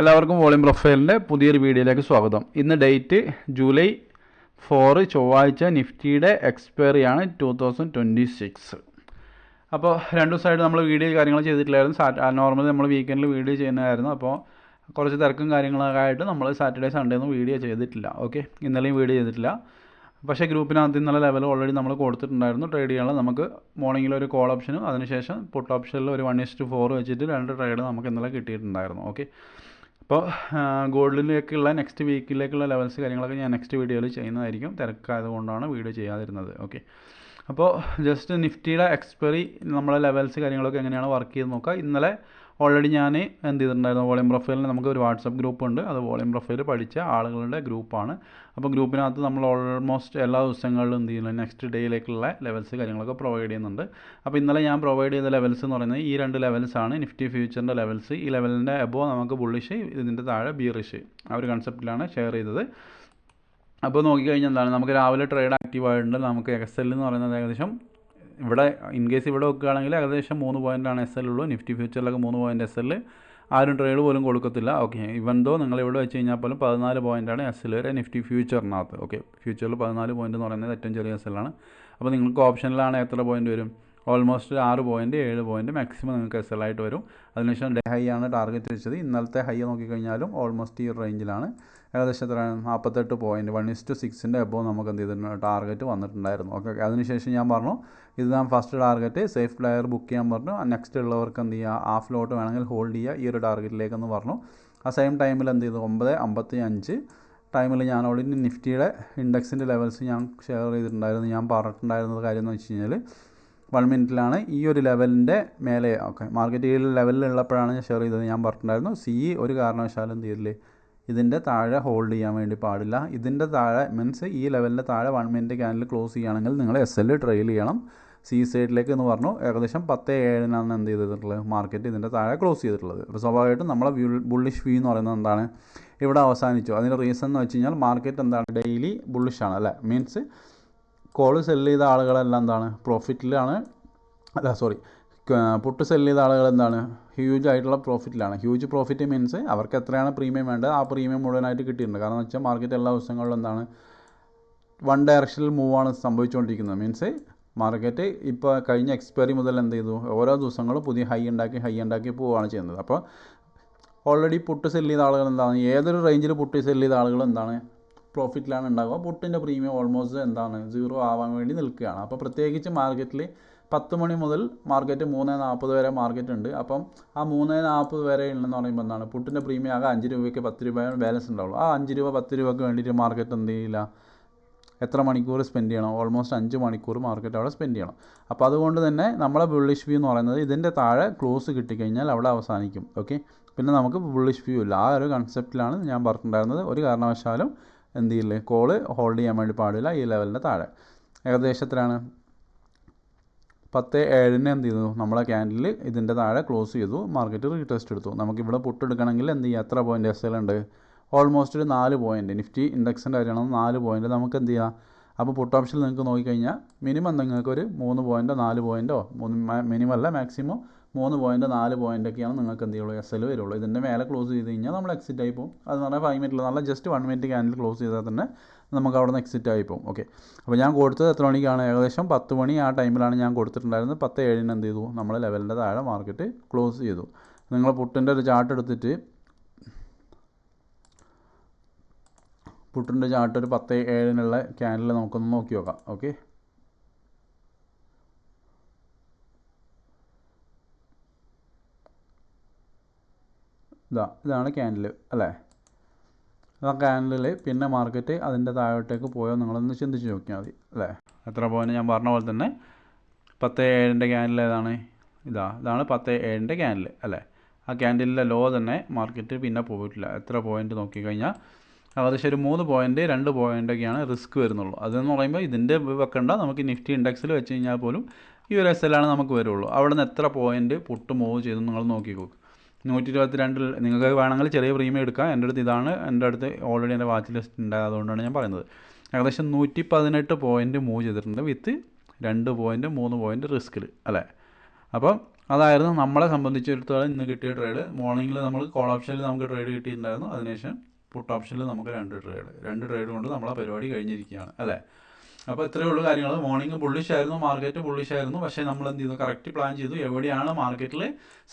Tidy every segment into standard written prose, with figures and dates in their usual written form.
എല്ലാവർക്കും വോളിയം പ്രൊഫൈലിൻ്റെ പുതിയൊരു വീഡിയോയിലേക്ക് സ്വാഗതം. ഇന്ന് ഡേറ്റ് ജൂലൈ 4 ചൊവ്വാഴ്ച. നിഫ്റ്റിയുടെ എക്സ്പയറിയാണ് 2026. അപ്പോൾ 2 ദിവസമായിട്ട് നമ്മൾ വീഡിയോ കാര്യങ്ങൾ ചെയ്തിട്ടില്ലായിരുന്നു. നോർമലി നമ്മൾ വീക്കെൻഡിൽ വീഡിയോ ചെയ്യുന്നതായിരുന്നു. അപ്പോൾ കുറച്ച് തിരക്കും കാര്യങ്ങളൊക്കെ ആയിട്ട് നമ്മൾ സാറ്റർഡേ സൺഡേ ഒന്നും വീഡിയോ ചെയ്തിട്ടില്ല. ഓക്കെ, ഇന്നലെയും വീഡിയോ ചെയ്തിട്ടില്ല. പക്ഷേ ഗ്രൂപ്പിനകത്ത് ഇന്നലെ ലെവൽ ഓൾറെഡി നമ്മൾ കൊടുത്തിട്ടുണ്ടായിരുന്നു. ട്രേഡ് ചെയ്യാനുള്ള നമുക്ക് മോർണിംഗിൽ ഒരു കോൾ ഓപ്ഷനും അതിനുശേഷം പുട്ട് ഓപ്ഷനിൽ ഒരു 1:4 വെച്ചിട്ട് 2 ട്രേഡ് നമുക്ക് ഇന്നലെ കിട്ടിയിട്ടുണ്ടായിരുന്നു. ഓക്കെ, അപ്പോൾ ഗോൾഡിലേക്കുള്ള നെക്സ്റ്റ് വീക്കിലേക്കുള്ള ലെവൽസ് കാര്യങ്ങളൊക്കെ ഞാൻ നെക്സ്റ്റ് വീഡിയോയിൽ ചെയ്യുന്നതായിരിക്കും. തിരക്കായതുകൊണ്ടാണ് വീഡിയോ ചെയ്യാതിരുന്നത്. ഓക്കെ, അപ്പോൾ ജസ്റ്റ് നിഫ്റ്റിയുടെ എക്സ്പയറി നമ്മളെ ലെവൽസ് കാര്യങ്ങളൊക്കെ എങ്ങനെയാണ് വർക്ക് ചെയ്ത് നോക്കുക. ഇന്നലെ ഓൾറെഡി ഞാൻ എന്ത് ചെയ്തിട്ടുണ്ടായിരുന്നു, വോളിയം പ്രൊഫൈലിൽ നമുക്ക് ഒരു വാട്സപ്പ് ഗ്രൂപ്പ് ഉണ്ട്. അത് വോളിയം പ്രൊഫൈൽ പഠിച്ച ആളുകളുടെ ഗ്രൂപ്പാണ്. അപ്പോൾ ഗ്രൂപ്പിനകത്ത് നമ്മൾ ഓൾമോസ്റ്റ് എല്ലാ ദിവസങ്ങളിലും എന്ത് ചെയ്യുന്നു, നെക്സ്റ്റ് ഡേയിലേക്കുള്ള ലെവൽസ് കാര്യങ്ങളൊക്കെ പ്രൊവൈഡ് ചെയ്യുന്നുണ്ട്. അപ്പോൾ ഇന്നലെ ഞാൻ പ്രൊവൈഡ് ചെയ്ത ലെവൽസ് എന്ന് പറയുന്നത് ഈ 2 ലെവൽസാണ്. Nifty ഫ്യൂച്ചറിൻ്റെ levels. ഈ ലെവലിൻ്റെ എബോ നമുക്ക് ബുള്ളിഷ്, ഇതിൻ്റെ താഴെ ബീറിഷ്, ആ ഒരു കൺസെപ്റ്റിലാണ് ഷെയർ ചെയ്തത്. അപ്പോൾ നോക്കിക്കഴിഞ്ഞാൽ എന്താണ്, നമുക്ക് രാവിലെ ട്രേഡ് ആക്റ്റീവ് ആയിട്ടുണ്ട്. നമുക്ക് എക്സൽ എന്ന് പറയുന്നത് ഏകദേശം ഇവിടെ ഇൻ കേസ് ഇവിടെ വെക്കുകയാണെങ്കിൽ ഏകദേശം 3 പോയിൻ്റാണ് SL ഉള്ളൂ. നിഫ്റ്റി ഫ്യൂച്ചറിലൊക്കെ 3 പോയിൻ്റ് SL, ആരും ട്രേഡ് പോലും കൊടുക്കത്തില്ല. ഓക്കെ, ഇവൻ ദോ നിങ്ങൾ ഇവിടെ വെച്ച് കഴിഞ്ഞാൽ പോലും 14 പോയിൻ്റാണ് SL വരെ നിഫ്റ്റി ഫ്യൂച്ചറിനകത്ത്. ഓക്കെ, ഫ്യൂച്ചറിൽ 14 പോയിൻ്റ് എന്ന് പറയുന്നത് ഏറ്റവും ചെറിയ SL ആണ്. അപ്പോൾ നിങ്ങൾക്ക് ഓപ്ഷനിലാണ് എത്ര പോയിൻ്റ് വരും, ഓൾമോസ്റ്റ് 6 പോയിൻ്റ് 7 പോയിൻ്റ് മാക്സിമം നിങ്ങൾക്ക് SL ആയിട്ട് വരും. അതിനുശേഷം ഡേ ഹൈ ആണ് ടാർഗറ്റ് വെച്ചത്. ഇന്നലത്തെ ഹൈ നോക്കിക്കഴിഞ്ഞാലും ഓൾമോസ്റ്റ് ഈ റേഞ്ചിലാണ്. ഏകദേശം എത്ര 48 പോയിൻ്റ് 1:6 എബോ നമുക്ക് എന്ത് ചെയ്തിട്ടുണ്ട്, ടാർഗറ്റ് വന്നിട്ടുണ്ടായിരുന്നു. ഓക്കെ, അതിനുശേഷം ഞാൻ പറഞ്ഞു ഇതാണ് first target, safe player book ചെയ്യാൻ പറഞ്ഞു. നെക്സ്റ്റ് ഉള്ളവർക്ക് എന്ത് ചെയ്യുക, ഹാഫ് ലോട്ട് വേണമെങ്കിൽ ഹോൾഡ് ചെയ്യുക ഈ ഒരു ടാർഗറ്റിലേക്കെന്ന് പറഞ്ഞു. ആ സെയിം ടൈമിൽ എന്ത് ചെയ്തു, 9:55 ടൈമിൽ ഞാൻ ഓൾറെഡി നിഫ്റ്റിയുടെ ഇൻഡെക്സിൻ്റെ ലെവൽസ് ഞാൻ ഷെയർ ചെയ്തിട്ടുണ്ടായിരുന്നു. ഞാൻ പറഞ്ഞിട്ടുണ്ടായിരുന്നത് കാര്യം എന്ന് വെച്ച് കഴിഞ്ഞാൽ 1 മിനിറ്റിലാണ് ഈ ഒരു ലെവലിൻ്റെ മേലെ. ഓക്കെ, മാർക്കറ്റ് ഈ ലെവലിലുള്ളപ്പോഴാണ് ഞാൻ ഷെയർ ചെയ്തത്. ഞാൻ പറഞ്ഞിട്ടുണ്ടായിരുന്നു ഒരു കാരണവശാലും എന്ത് ചെയ്തില്ലേ, ഇതിൻ്റെ താഴെ ഹോൾഡ് ചെയ്യാൻ വേണ്ടി പാടില്ല. ഇതിൻ്റെ താഴെ മീൻസ് ഈ ലെവലിൻ്റെ താഴെ 1 മിനിറ്റ് ക്യാൻഡിൽ ക്ലോസ് ചെയ്യുകയാണെങ്കിൽ നിങ്ങൾ SL ട്രെയിൽ ചെയ്യണം സൈഡിലേക്ക് എന്ന് പറഞ്ഞു. ഏകദേശം 10:07 എന്ത് ചെയ്തിട്ടുള്ളത്, മാർക്കറ്റ് ഇതിൻ്റെ താഴെ ക്ലോസ് ചെയ്തിട്ടുള്ളത്. അപ്പോൾ സ്വാഭാവികമായിട്ടും നമ്മളെ ബുള്ളിഷ് വ്യൂ എന്ന് പറയുന്നത് എന്താണ്, ഇവിടെ അവസാനിച്ചു. അതിൻ്റെ റീസൺ എന്ന് വെച്ച് കഴിഞ്ഞാൽ മാർക്കറ്റ് എന്താണ്, ഡെയിലി ബുള്ളിഷാണ് അല്ലേ. മീൻസ് കോൾ സെല്ല് ചെയ്ത ആളുകളെല്ലാം എന്താണ്, പ്രോഫിറ്റിലാണ്, പുട്ട് സെല്ല് ചെയ്ത ആളുകൾ എന്താണ്, ഹ്യൂജ് ആയിട്ടുള്ള പ്രോഫിറ്റിലാണ്. ഹ്യൂജ് പ്രോഫിറ്റ് മീൻസ് അവർക്ക് എത്രയാണ് പ്രീമിയം വേണ്ടത് ആ പ്രീമിയം മുഴുവനായിട്ട് കിട്ടിയിട്ടുണ്ട്. കാരണം എന്ന് വെച്ചാൽ മാർക്കറ്റ് എല്ലാ ദിവസങ്ങളിലും എന്താണ്, 1 ഡയറക്ഷനിൽ മൂവാണ് സംഭവിച്ചുകൊണ്ടിരിക്കുന്നത്. മീൻസ് മാർക്കറ്റ് ഇപ്പോൾ കഴിഞ്ഞ എക്സ്പയറി മുതൽ എന്ത് ചെയ്തു, ഓരോ ദിവസങ്ങളും പുതിയ ഹൈ ഉണ്ടാക്കി പോവുകയാണ് ചെയ്യുന്നത്. അപ്പോൾ ഓൾറെഡി പുട്ട് സെല്ല് ചെയ്ത ആളുകൾ എന്താണ്, ഏതൊരു റേഞ്ചിൽ പുട്ട് സെല്ല് ചെയ്ത ആളുകൾ എന്താണ്, പ്രോഫിറ്റിലാണ് ഉണ്ടാകുക. പുട്ടിൻ്റെ പ്രീമിയം ഓൾമോസ്റ്റ് എന്താണ് 0 ആവാൻ വേണ്ടി നിൽക്കുകയാണ്. അപ്പോൾ പ്രത്യേകിച്ച് മാർക്കറ്റിൽ 10 മണി മുതൽ മാർക്കറ്റ് 3:40 വരെ മാർക്കറ്റ് ഉണ്ട്. അപ്പം ആ 3:40 വരെ ഉള്ളതെന്ന് പറയുമ്പോൾ എന്താണ്, പുട്ടിൻ്റെ പ്രീമിയം ആകെ 5 രൂപയ്ക്ക് 10 രൂപ ബാലൻസ് ഉണ്ടാവുള്ളൂ. ആ 5 രൂപ 10 രൂപയ്ക്ക് വേണ്ടിയിട്ട് മാർക്കറ്റ് എന്ത് ചെയ്യില്ല, എത്ര മണിക്കൂർ സ്പെൻഡ് ചെയ്യണം, ഓൾമോസ്റ്റ് 5 മണിക്കൂർ മാർക്കറ്റ് അവിടെ സ്പെൻഡ് ചെയ്യണം. അപ്പോൾ അതുകൊണ്ട് തന്നെ നമ്മളെ ബുള്ളിഷ് വ്യൂ എന്ന് പറയുന്നത് ഇതിൻ്റെ താഴെ ക്ലോസ് കിട്ടിക്കഴിഞ്ഞാൽ അവിടെ അവസാനിക്കും. ഓക്കെ, പിന്നെ നമുക്ക് ബുള്ളിഷ് വ്യൂ ഇല്ല. ആ ഒരു കൺസെപ്റ്റിലാണ് ഞാൻ പറഞ്ഞിട്ടുണ്ടായിരുന്നത്. ഒരു കാരണവശാലും എന്ത് ചെയ്യില്ലേ, കോള് ഹോൾഡ് ചെയ്യാൻ വേണ്ടി പാടില്ല ഈ ലെവലിൻ്റെ താഴെ. ഏകദേശം എത്രയാണ്, 10:07 എന്ത് ചെയ്തു, നമ്മളെ ക്യാൻഡിൽ ഇതിൻ്റെ താഴെ ക്ലോസ് ചെയ്തു. മാർക്കറ്റ് റീടെസ്റ്റ് എടുത്തു. നമുക്കിവിടെ പുട്ടെടുക്കണമെങ്കിൽ എന്ത് ചെയ്യുക, എത്ര പോയിൻ്റ് SL ഉണ്ട്, ഓൾമോസ്റ്റ് ഒരു 4 പോയിൻ്റ്. നിഫ്റ്റി ഇൻഡെക്സിൻ്റെ കാര്യമാണ് 4 പോയിൻ്റ്. നമുക്ക് എന്ത് ചെയ്യുക, അപ്പോൾ പുട്ട് ഓപ്ഷനിൽ നിങ്ങൾക്ക് നോക്കിക്കഴിഞ്ഞാൽ മിനിമം നിങ്ങൾക്കൊരു 3 പോയിൻ്റോ 4 പോയിൻ്റോ, മിനിമം അല്ല മാക്സിമം 3 പോയിൻ്റ് 4 പോയിൻ്റൊക്കെയാണ് നിങ്ങൾക്ക് എന്ത് ചെയ്യുള്ളൂ, SL വരുള്ളൂ. ഇതിൻ്റെ മേലെ ക്ലോസ് ചെയ്ത് കഴിഞ്ഞാൽ നമ്മൾ എക്സിറ്റ് ആയി പോകും. അതെന്ന് പറഞ്ഞാൽ 5 മിനിറ്റിൽ നല്ല ജസ്റ്റ് 1 മിനിറ്റ് ക്യാൻഡിൽ ക്ലോസ് ചെയ്താൽ തന്നെ നമുക്ക് അവിടെ നിന്ന് എക്സിറ്റ് ആയി പോകും. ഓക്കെ, അപ്പോൾ ഞാൻ കൊടുത്തത് എത്ര മണിക്കാണ്, ഏകദേശം 10 മണി ആ ടൈമിലാണ് ഞാൻ കൊടുത്തിട്ടുണ്ടായിരുന്നത്. 10:07 എന്ത് ചെയ്തു, നമ്മൾ ലെവലിൻ്റെ താഴെ മാർക്കറ്റ് ക്ലോസ് ചെയ്തു. നിങ്ങൾ പുട്ടിൻ്റെ ഒരു ചാർട്ട് എടുത്തിട്ട് പുട്ടിൻ്റെ ചാർട്ട് ഒരു 10:07 ക്യാൻഡിൽ നമുക്കൊന്ന് നോക്കി നോക്കാം. ഓക്കെ, ഇതാണ് ക്യാൻഡിൽ അല്ലേ. ആ ക്യാൻഡിൽ പിന്നെ മാർക്കറ്റ് അതിൻ്റെ താഴോട്ടേക്ക് പോയോ നിങ്ങളൊന്ന് ചിന്തിച്ച് നോക്കിയാൽ മതി അല്ലേ. എത്ര പോയിൻ്റ് ഞാൻ പറഞ്ഞ പോലെ തന്നെ 10:07 ക്യാൻഡിൽ ഏതാണ്, ഇതാണ് 10:07 ക്യാൻഡിൽ അല്ലേ. ആ ക്യാൻഡിലിൻ്റെ ലോ തന്നെ മാർക്കറ്റ് പിന്നെ പോയിട്ടില്ല. എത്ര പോയിൻ്റ് നോക്കിക്കഴിഞ്ഞാൽ ഏകദേശം ഒരു 3 പോയിൻ്റ് 2 പോയിൻ്റൊക്കെയാണ് റിസ്ക് വരുന്നുള്ളൂ. അതെന്ന് പറയുമ്പോൾ ഇതിൻ്റെ വെക്കണ്ട, നമുക്ക് നിഫ്റ്റി ഇൻഡെക്സിൽ വെച്ച് കഴിഞ്ഞാൽ പോലും ഈ ഒരു SL ആണ് നമുക്ക് വരുള്ളൂ. അവിടെ നിന്ന് എത്ര പോയിൻ്റ് പുട്ട് മൂവ് ചെയ്തു നിങ്ങൾ നോക്കിക്കോ. 122 നിങ്ങൾക്ക് വേണമെങ്കിൽ ചെറിയ പ്രീമിയം എടുക്കാം. എൻ്റെ അടുത്ത് ഓൾറെഡി എൻ്റെ വാച്ച് ലിസ്റ്റ് ഉണ്ടായത്, അതുകൊണ്ടാണ് ഞാൻ പറയുന്നത്. ഏകദേശം 118 പോയിൻ്റ് മൂവ് ചെയ്തിട്ടുണ്ട് വിത്ത് 2 പോയിൻ്റ് 3 പോയിൻ്റ് റിസ്കിൽ അല്ലേ. അപ്പം അതായിരുന്നു നമ്മളെ സംബന്ധിച്ചിടത്തോളം ഇന്ന് കിട്ടിയ ട്രേഡ്. മോർണിംഗിൽ നമ്മൾ കോൾ ഓപ്ഷനിൽ നമുക്ക് ട്രേഡ് കിട്ടിയിട്ടുണ്ടായിരുന്നു, അതിനുശേഷം പുട്ട് ഓപ്ഷനിൽ നമുക്ക് രണ്ട് ട്രേഡ് കൊണ്ട് നമ്മളെ പരിപാടി കഴിഞ്ഞിരിക്കുകയാണ് അല്ലേ. അപ്പോൾ ഇത്രയേ ഉള്ളൂ കാര്യങ്ങൾ. മോർണിംഗ് ബുള്ളിഷ് ആയിരുന്നു, മാർക്കറ്റ് ബുള്ളിഷ് ആയിരുന്നു. പക്ഷേ നമ്മൾ എന്ത് ചെയ്തു, കറക്റ്റ് പ്ലാൻ ചെയ്തു എവിടെയാണ് മാർക്കറ്റിൽ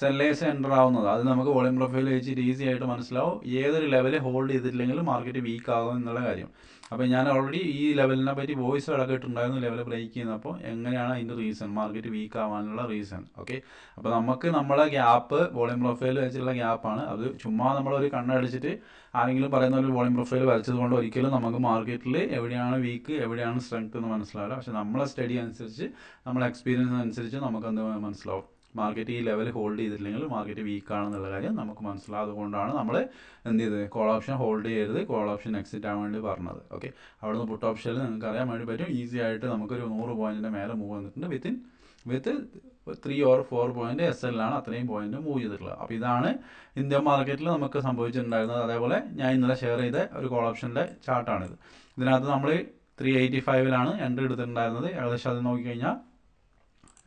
സെല്ലേഴ്സ് എൻ്റർ ആവുന്നത്. അത് നമുക്ക് വോളിയം പ്രൊഫൈൽ വെച്ചിട്ട് ഈസി ആയിട്ട് മനസ്സിലാവും. ഏതൊരു ലെവൽ ഹോൾഡ് ചെയ്തിട്ടില്ലെങ്കിൽ മാർക്കറ്റ് വീക്ക് ആകും എന്നുള്ള കാര്യം. അപ്പോൾ ഞാൻ ഓൾറെഡി ഈ ലെവലിനെ പറ്റി വോയിസ് ഇടക്കിട്ടുണ്ടായിരുന്നു, ലെവൽ ബ്രേക്ക് ചെയ്യുന്നപ്പോൾ എങ്ങനെയാണ് അതിൻ്റെ റീസൺ, മാർക്കറ്റ് വീക്ക് ആവാനുള്ള റീസൺ. ഓക്കെ, അപ്പോൾ നമുക്ക് നമ്മളെ ഗ്യാപ്പ് വോളിയം പ്രൊഫൈൽ വെച്ചുള്ള ഗ്യാപ്പാണ്. അത് ചുമ്മാ നമ്മളൊരു കണ്ണടിച്ചിട്ട് ആരെങ്കിലും പറയുന്ന ഒരു വോളിയം പ്രൊഫൈൽ വരച്ചത് കൊണ്ട് ഒരിക്കലും നമുക്ക് മാർക്കറ്റിൽ എവിടെയാണ് വീക്ക് എവിടെയാണ് സ്ട്രെങ്ത് എന്ന് മനസ്സിലാവില്ല. പക്ഷേ നമ്മളെ സ്റ്റഡി അനുസരിച്ച്, നമ്മളെ എക്സ്പീരിയൻസ് അനുസരിച്ച് നമുക്ക് എന്ത് മനസ്സിലാവും, മാർക്കറ്റ് ഈ ലെവൽ ഹോൾഡ് ചെയ്തിട്ടില്ലെങ്കിൽ മാർക്കറ്റ് വീക്കാണെന്നുള്ള കാര്യം നമുക്ക് മനസ്സിലാവും. അതുകൊണ്ടാണ് നമ്മൾ എന്ത് ചെയ്തത്, കോൾ ഓപ്ഷൻ ഹോൾഡ് ചെയ്യരുത്, കോൾ ഓപ്ഷൻ എക്സിറ്റ് ആവാൻ വേണ്ടി പറഞ്ഞത്. ഓക്കെ, അവിടെ നിന്ന് പുട്ട് ഓപ്ഷനിൽ നിങ്ങൾക്ക് അറിയാൻ വേണ്ടി പറ്റും, ഈസി ആയിട്ട് നമുക്കൊരു 100 പോയിൻറ്റിൻ്റെ മേലെ മൂവ് വന്നിട്ടുണ്ട്. വിത്ത് 3 or 4 പോയിൻറ്റ് SL-ലാണ് അത്രയും പോയിൻറ്റ് മൂവ് ചെയ്തിട്ടുള്ളത്. അപ്പോൾ ഇതാണ് ഇന്ത്യൻ മാർക്കറ്റിൽ നമുക്ക് സംഭവിച്ചിട്ടുണ്ടായിരുന്നത്. അതേപോലെ ഞാൻ ഇന്നലെ ഷെയർ ചെയ്ത ഒരു കോൾ ഓപ്ഷൻ്റെ ചാർട്ടാണിത്. ഇതിനകത്ത് നമ്മൾ 385-ലാണ് എൻട്രി എടുത്തിട്ടുണ്ടായിരുന്നത്. ഏകദേശം അത് നോക്കിക്കഴിഞ്ഞാൽ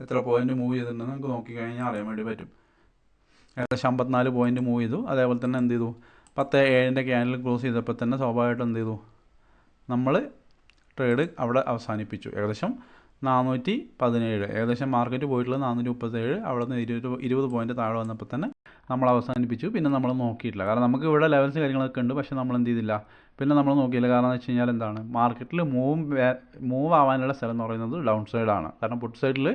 എത്ര പോയിൻറ്റ് മൂവ് ചെയ്തിട്ടുണ്ടെന്ന് നമുക്ക് നോക്കിക്കഴിഞ്ഞാൽ അറിയാൻ വേണ്ടി പറ്റും. ഏകദേശം 54 പോയിൻറ്റ് മൂവ് ചെയ്തു. അതേപോലെ തന്നെ എന്ത് ചെയ്തു, 10.7-ൻ്റെ ക്യാൻഡിൽ ക്ലോസ് ചെയ്തപ്പോൾ തന്നെ സ്വാഭാവികമായിട്ടും എന്ത് ചെയ്തു, നമ്മൾ ട്രേഡ് അവിടെ അവസാനിപ്പിച്ചു. ഏകദേശം 417, ഏകദേശം മാർക്കറ്റ് പോയിട്ടുള്ളത് 437, അവിടെ നിന്ന് 20 പോയിൻറ്റ് താഴെ വന്നപ്പോൾ തന്നെ നമ്മൾ അവസാനിപ്പിച്ചു. പിന്നെ നമ്മൾ നോക്കിയിട്ടില്ല, കാരണം നമുക്ക് ഇവിടെ ലെവൽസ് കാര്യങ്ങളൊക്കെ ഉണ്ട്. പക്ഷേ നമ്മൾ എന്ത് ചെയ്തില്ല, പിന്നെ നമ്മൾ നോക്കിയില്ല. കാരണം എന്ന് വെച്ച് കഴിഞ്ഞാൽ എന്താണ്, മാർക്കറ്റിൽ മൂവ് ആവാനുള്ള സ്ഥലം എന്ന് പറയുന്നത് ഡൗൺ സൈഡാണ്. കാരണം പുട്ട് സൈഡിൽ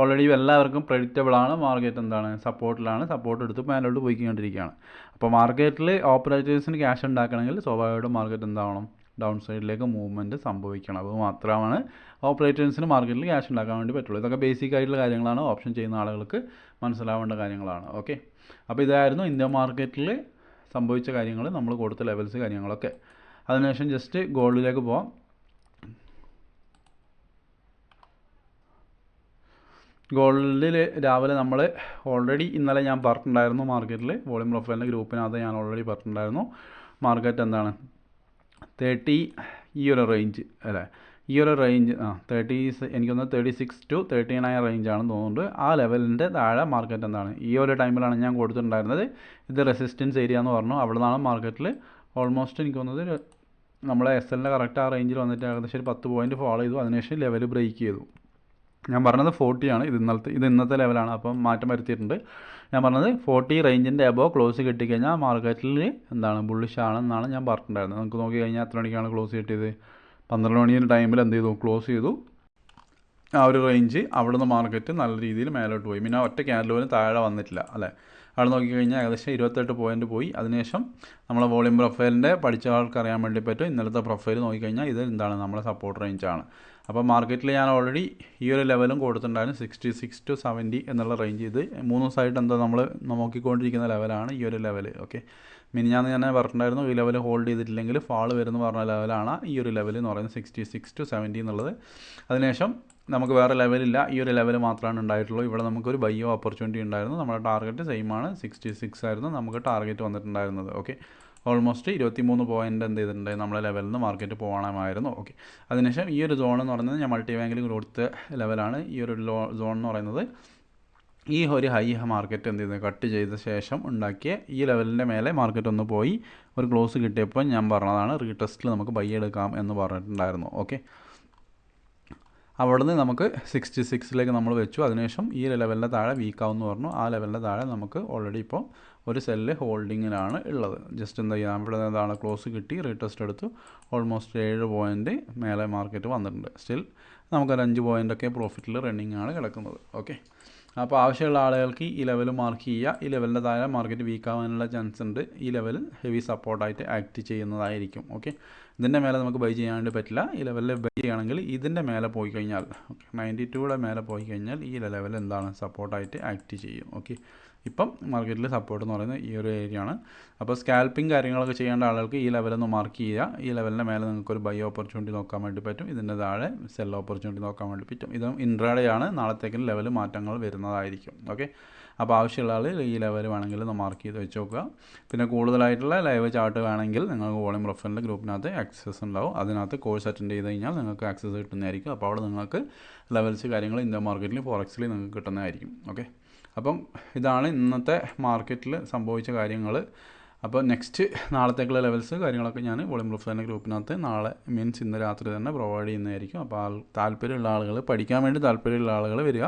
ഓൾറെഡി എല്ലാവർക്കും പ്രെഡിക്റ്റബിളാണ്, മാർക്കറ്റ് എന്താണ് സപ്പോർട്ടിലാണ്, സപ്പോർട്ട് എടുത്ത് മേലോട്ട് പോയിക്കൊണ്ടിരിക്കുകയാണ്. അപ്പോൾ മാർക്കറ്റിൽ ഓപ്പറേറ്റേഴ്സിന് ക്യാഷ് ഉണ്ടാക്കണമെങ്കിൽ സ്വാഭാവികമായിട്ടും മാർക്കറ്റ് എന്താവണം, ഡൗൺ സൈഡിലേക്ക് മൂവ്മെൻറ്റ് സംഭവിക്കണം. അത് മാത്രമാണ് ഓപ്പറേറ്റേഴ്സിന് മാർക്കറ്റിൽ ക്യാഷ് ഉണ്ടാക്കാൻ വേണ്ടി പറ്റുള്ളൂ. ഇതൊക്കെ ബേസിക് ആയിട്ടുള്ള കാര്യങ്ങളാണ്, ഓപ്ഷൻ ചെയ്യുന്ന ആളുകൾക്ക് മനസ്സിലാവേണ്ട കാര്യങ്ങളാണ്. ഓക്കെ, അപ്പോൾ ഇതായിരുന്നു ഇന്ത്യൻ മാർക്കറ്റിൽ സംഭവിച്ച കാര്യങ്ങൾ, നമ്മൾ കൊടുത്ത ലെവൽസ് കാര്യങ്ങളൊക്കെ. അതിനുശേഷം ജസ്റ്റ് ഗോൾഡിലേക്ക് പോവാം. ഗോൾഡിൽ രാവിലെ നമ്മൾ ഓൾറെഡി ഇന്നലെ ഞാൻ പറഞ്ഞിട്ടുണ്ടായിരുന്നു, മാർക്കറ്റിൽ വോളിയം പ്രൊഫൈലിൻ്റെ ഗ്രൂപ്പിനകത്ത് ഞാൻ ഓൾറെഡി പറഞ്ഞിട്ടുണ്ടായിരുന്നു, മാർക്കറ്റ് എന്താണ് 30 ഈ ഒരു റേഞ്ച് അല്ലേ, ഈ ഒരു റേഞ്ച് 30, എനിക്കൊന്ന് 36 to 39 റേഞ്ചാണെന്ന് തോന്നുന്നുണ്ട്. ആ ലെവലിൻ്റെ താഴെ മാർക്കറ്റ് എന്താണ് ഈ ഒരു ടൈമിലാണ് ഞാൻ കൊടുത്തിട്ടുണ്ടായിരുന്നത്. ഇത് റെസിസ്റ്റൻസ് ഏരിയ എന്ന് പറഞ്ഞു. അവിടെ നിന്നാണ് മാർക്കറ്റിൽ ഓൾമോസ്റ്റ് എനിക്ക് തോന്നുന്നത് നമ്മളെ SL-ൻ്റെ കറക്റ്റ് ആ റേഞ്ചിൽ വന്നിട്ട് ഏകദേശം ഒരു 10 പോയിൻറ്റ് ഫോളോ ചെയ്തു. അതിനുശേഷം ലെവൽ ബ്രേക്ക് ചെയ്തു. ഞാൻ പറഞ്ഞത് 40 ആണ്, ഇത് ഇന്നത്തെ ലെവലാണ്, അപ്പം മാറ്റം വരുത്തിയിട്ടുണ്ട്. ഞാൻ പറഞ്ഞത് 40 റേഞ്ചിൻ്റെ അബോവ് ക്ലോസ് കിട്ടിക്കഴിഞ്ഞാൽ മാർക്കറ്റിൽ എന്താണ് ബുള്ളിഷ് ആണെന്നാണ് ഞാൻ പറഞ്ഞിട്ടുണ്ടായിരുന്നത്. നമുക്ക് നോക്കി കഴിഞ്ഞാൽ എത്ര മണിക്കാണ് ക്ലോസ് കിട്ടിയത്, 12 മണി ടൈമിൽ എന്ത് ചെയ്തു, ക്ലോസ് ചെയ്തു. ആ ഒരു റേഞ്ച് അവിടെ നിന്ന് മാർക്കറ്റ് നല്ല രീതിയിൽ മേലോട്ട് പോയി. പിന്നെ ഒറ്റ ക്യാൻഡിൽ പോലും താഴെ വന്നിട്ടില്ല അല്ലേ. അവിടെ നോക്കിക്കഴിഞ്ഞാൽ ഏകദേശം 28 പോയിൻറ്റ് പോയി. അതിനുശേഷം നമ്മളെ വോളിയം പ്രൊഫൈലിൻ്റെ പഠിച്ച ആൾക്ക് അറിയാൻ വേണ്ടി പറ്റും. ഇന്നലത്തെ പ്രൊഫൈൽ നോക്കിക്കഴിഞ്ഞാൽ ഇത് എന്താണ് നമ്മളെ സപ്പോർട്ട് റേഞ്ചാണ്. അപ്പോൾ മാർക്കറ്റിൽ ഞാൻ ഓൾറെഡി ഈ ഒരു ലെവലും കൊടുത്തിട്ടുണ്ടായിരുന്നു, 66 to 70 എന്നുള്ള റേഞ്ച്. ഇത് 3 ദിവസമായിട്ട് എന്താ നമ്മൾ നോക്കിക്കൊണ്ടിരിക്കുന്ന ലെവലാണ് ഈ ഒരു ലെവൽ. ഓക്കെ, മിനിഞ്ഞാന്ന് ഞാൻ പറഞ്ഞിട്ടുണ്ടായിരുന്നു, ഈ ലെവൽ ഹോൾഡ് ചെയ്തിട്ടില്ലെങ്കിൽ ഫാൾ വരുമെന്ന് പറഞ്ഞ ലെവലാണ് ഈ ഒരു ലെവൽ എന്ന് പറയുന്നത്, 66 to 70 എന്നുള്ളത്. അതിനുശേഷം നമുക്ക് വേറെ ലെവലില്ല, ഈ ഒരു ലെവൽ മാത്രമാണ് ഉണ്ടായിട്ടുള്ളൂ. ഇവിടെ നമുക്കൊരു ബൈ ഓപ്പർച്യൂണിറ്റി ഉണ്ടായിരുന്നു. നമ്മുടെ ടാർഗറ്റ് സെയിം ആണ്, 66 ആയിരുന്നു നമുക്ക് ടാർഗറ്റ് വന്നിട്ടുണ്ടായിരുന്നത്. ഓക്കെ, ഓൾമോസ്റ്റ് 23 പോയിൻ്റ് എന്ത് ചെയ്തിട്ടുണ്ട് നമ്മളെ ലെവലിൽ നിന്ന് മാർക്കറ്റ് പോകണമായിരുന്നു. ഓക്കെ, അതിനുശേഷം ഈ ഒരു സോൺ എന്ന് പറയുന്നത് ഞാൻ മൾട്ടി ബാങ്കിൽ കൊടുത്ത ലെവലാണ്. ഈ ഒരു സോൺ എന്ന് പറയുന്നത് ഈ ഒരു ഹൈ മാർക്കറ്റ് എന്ത് ചെയ്തു, കട്ട് ചെയ്ത ശേഷം ഉണ്ടാക്കിയ ഈ ലെവലിൻ്റെ മേലെ മാർക്കറ്റ് ഒന്ന് പോയി ഒരു ക്ലോസ് കിട്ടിയപ്പോൾ ഞാൻ പറഞ്ഞതാണ് റീടെസ്റ്റിൽ നമുക്ക് ബൈ എടുക്കാം എന്ന് പറഞ്ഞിട്ടുണ്ടായിരുന്നു. ഓക്കെ, അവിടെ നിന്ന് നമുക്ക് 66 നമ്മൾ വെച്ചു. അതിനുശേഷം ഈ ലെവലിൻ്റെ താഴെ വീക്കാവെന്ന് പറഞ്ഞു. ആ ലെവലിൻ്റെ താഴെ നമുക്ക് ഓൾറെഡി ഇപ്പോൾ ഒരു സെല്ല് ഹോൾഡിങ്ങിലാണ് ഉള്ളത്. ജസ്റ്റ് എന്താ ചെയ്യുക, ഇവിടെ എന്താണ് ക്ലോസ് കിട്ടി, റീടെസ്റ്റ് എടുത്തു. ഓൾമോസ്റ്റ് 7 പോയിൻറ്റ് മേലെ മാർക്കറ്റ് വന്നിട്ടുണ്ട്. സ്റ്റിൽ നമുക്കൊരു 5 പോയിൻ്റൊക്കെ പ്രോഫിറ്റിൽ റണ്ണിങ് ആണ് കിടക്കുന്നത്. ഓക്കെ, അപ്പോൾ ആവശ്യമുള്ള ആളുകൾക്ക് ഈ ലെവൽ മാർക്ക് ചെയ്യുക. ഈ ലെവലിൻ്റെ താഴെ മാർക്കറ്റ് വീക്കാവാനുള്ള ചാൻസ് ഉണ്ട്. ഈ ലെവൽ ഹെവി സപ്പോർട്ടായിട്ട് ആക്ട് ചെയ്യുന്നതായിരിക്കും. ഓക്കെ, ഇതിൻ്റെ മേലെ നമുക്ക് ബൈ ചെയ്യാൻ വേണ്ടി പറ്റില്ല. ഈ ലെവലിൽ ബൈ ചെയ്യുകയാണെങ്കിൽ ഇതിൻ്റെ മേലെ പോയി കഴിഞ്ഞാൽ, ഓക്കെ 92യുടെ മേലെ പോയി കഴിഞ്ഞാൽ ഈ ലെവൽ എന്താണ് സപ്പോർട്ടായിട്ട് ആക്ട് ചെയ്യും. ഓക്കെ, ഇപ്പം മാർക്കറ്റിൽ സപ്പോർട്ട് എന്ന് പറയുന്നത് ഈ ഒരു ഏരിയ ആണ്. അപ്പോൾ സ്കാൽപ്പിംഗ് കാര്യങ്ങളൊക്കെ ചെയ്യേണ്ട ആളുകൾക്ക് ഈ ലെവലൊന്ന് മാർക്ക് ചെയ്യുക. ഈ ലെവലിൻ്റെ മേലെ നിങ്ങൾക്കൊരു ബൈ ഓപ്പർച്യൂണിറ്റി നോക്കാൻ വേണ്ടി പറ്റും. ഇതിൻ്റെ താഴെ സെൽ ഓപ്പർച്യൂണിറ്റി നോക്കാൻ വേണ്ടി പറ്റും. ഇതും ഇൻട്രാഡേ ആണ്, നാളത്തേക്കും ലെവൽ മാറ്റങ്ങൾ വരുന്നതായിരിക്കും. ഓക്കെ, അപ്പോൾ ആവശ്യമുള്ള ആൾ ഈ ലെവൽ വേണമെങ്കിൽ ഒന്ന് മാർക്ക് ചെയ്ത് വെച്ച് നോക്കുക. പിന്നെ കൂടുതലായിട്ടുള്ള ലൈവ് ചാർട്ട് വേണമെങ്കിൽ നിങ്ങൾക്ക് വോളിയം പ്രൊഫൈലിൻ്റെ ഗ്രൂപ്പിനകത്ത് ആക്സസ് ഉണ്ടാവും. അതിനകത്ത് കോഴ്സ് അറ്റൻഡ് ചെയ്ത് കഴിഞ്ഞാൽ നിങ്ങൾക്ക് ആക്സസ് കിട്ടുന്നതായിരിക്കും. അപ്പോൾ അവിടെ നിങ്ങൾക്ക് ലെവൽസ് കാര്യങ്ങൾ ഇന്ത്യൻ മാർക്കറ്റിൽ ഫോറക്സിൽ നിങ്ങൾക്ക് കിട്ടുന്നതായിരിക്കും. ഓക്കെ, അപ്പം ഇതാണ് ഇന്നത്തെ മാർക്കറ്റിൽ സംഭവിച്ച കാര്യങ്ങൾ. അപ്പോൾ നെക്സ്റ്റ് നാളത്തേക്കുള്ള ലെവൽസ് കാര്യങ്ങളൊക്കെ ഞാൻ വോളിയം പ്രൂഫ് തന്നെ ഗ്രൂപ്പിനകത്ത് നാളെ മീൻസ് ഇന്ന് രാത്രി തന്നെ പ്രൊവൈഡ് ചെയ്യുന്നതായിരിക്കും. അപ്പോൾ താല്പര്യമുള്ള ആളുകൾ, പഠിക്കാൻ വേണ്ടി താല്പര്യമുള്ള ആളുകൾ വരിക,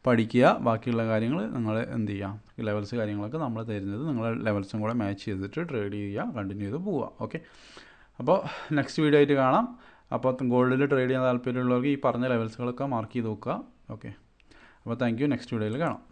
പഠിക്കുക. ബാക്കിയുള്ള കാര്യങ്ങൾ നിങ്ങൾ എന്ത് ചെയ്യുക, ലെവൽസ് കാര്യങ്ങളൊക്കെ നമ്മൾ തരുന്നത് നിങ്ങൾ ലെവൽസും കൂടെ മാച്ച് ചെയ്തിട്ട് ട്രേഡ് ചെയ്യുക, കണ്ടിന്യൂ ചെയ്ത് പോവുക. ഓക്കെ, അപ്പോൾ നെക്സ്റ്റ് വീഡിയോ ആയിട്ട് കാണാം. അപ്പോൾ ഗോൾഡിൽ ട്രേഡ് ചെയ്യാൻ താല്പര്യമുള്ളവർക്ക് ഈ പറഞ്ഞ ലെവൽസുകളൊക്കെ മാർക്ക് ചെയ്ത് നോക്കുക. ഓക്കെ, അപ്പോൾ താങ്ക് യു. നെക്സ്റ്റ് വീഡിയോയിൽ കാണാം.